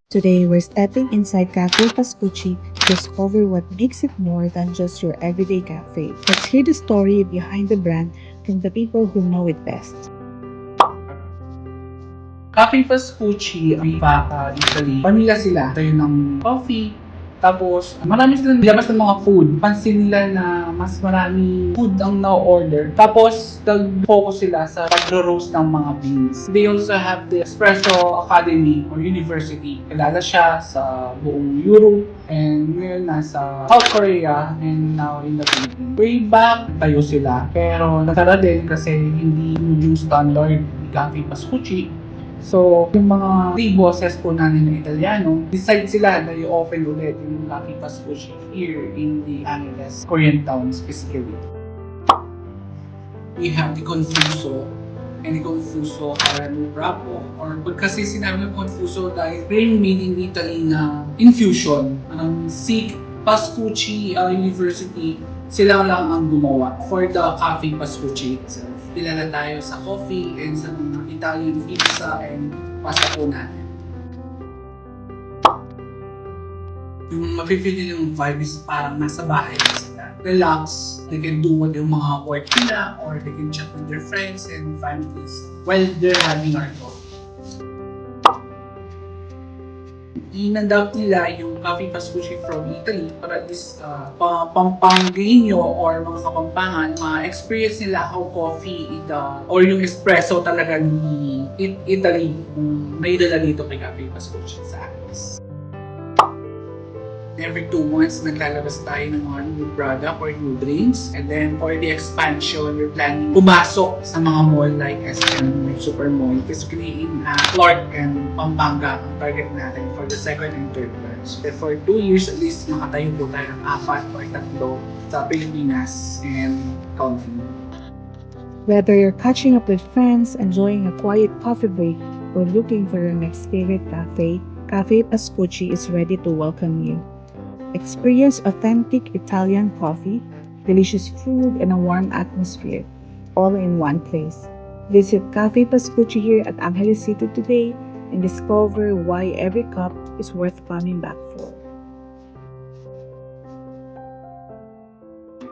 Today, we're stepping inside Cafe Pascucci to discover what makes it more than just your everyday cafe. Let's hear the story behind the brand from the people who know it best. Cafe Pascucci, Vivaca, Italy. Pamilya sila. Tayo ng coffee. Tapos, marami silang labas ng mga food. Pansin nila na mas marami food ang na-order. Tapos, nag-focus sila sa pagro-roast ng mga beans. They also have the Espresso Academy or University. Kilala siya sa buong Europe. And ngayon nasa South Korea and now in the Philippines. Way back, tayo sila. Pero natara din kasi hindi yung standard ni Cafe Pascucci. So, yung mga three bosses po namin ng Italiano, decide sila na i-open ulit yung Cafe Pascucci here in the Angeles, Koreatown specifically. We have the Confuso and the Confuso Carano Bravo. Or pag kasi sinabi ng Confuso dahil yung made in Italy na infusion, SIG Pascucci University, sila lang ang gumawa for the Cafe Pascucci itself. Kilala tayo sa coffee and sa mga Italian pizza and pasta po natin. Yung mapipili yung vibe is parang nasa bahay na sila. Relax, they can do what yung mga work nila or they can chat with their friends and families while they're having our coffee. In-adapt nila yung Cafe Pascucci from Italy para at least Pampanggenyo or mga Kapampangan, ma-experience nila how coffee or yung espresso talaga ni Italy may dala dito kay Cafe Pascucci sa atin. Every 2 months, naglalabas tayo ng mga new product or new drinks. And then, for the expansion, we're planning pumasok sa mga mall like SM, Super Mall. Basically, in Clark and Pampanga ang target natin for the second and third branch. And for 2 years at least, makatayo po tayo ng 4 or 3 sa Pilipinas and counting. Whether you're catching up with friends, enjoying a quiet coffee break, or looking for your next favorite cafe, Cafe Pascucci is ready to welcome you. Experience authentic Italian coffee, delicious food, and a warm atmosphere, all in one place. Visit Cafe Pascucci here at Angeles City today and discover why every cup is worth coming back for.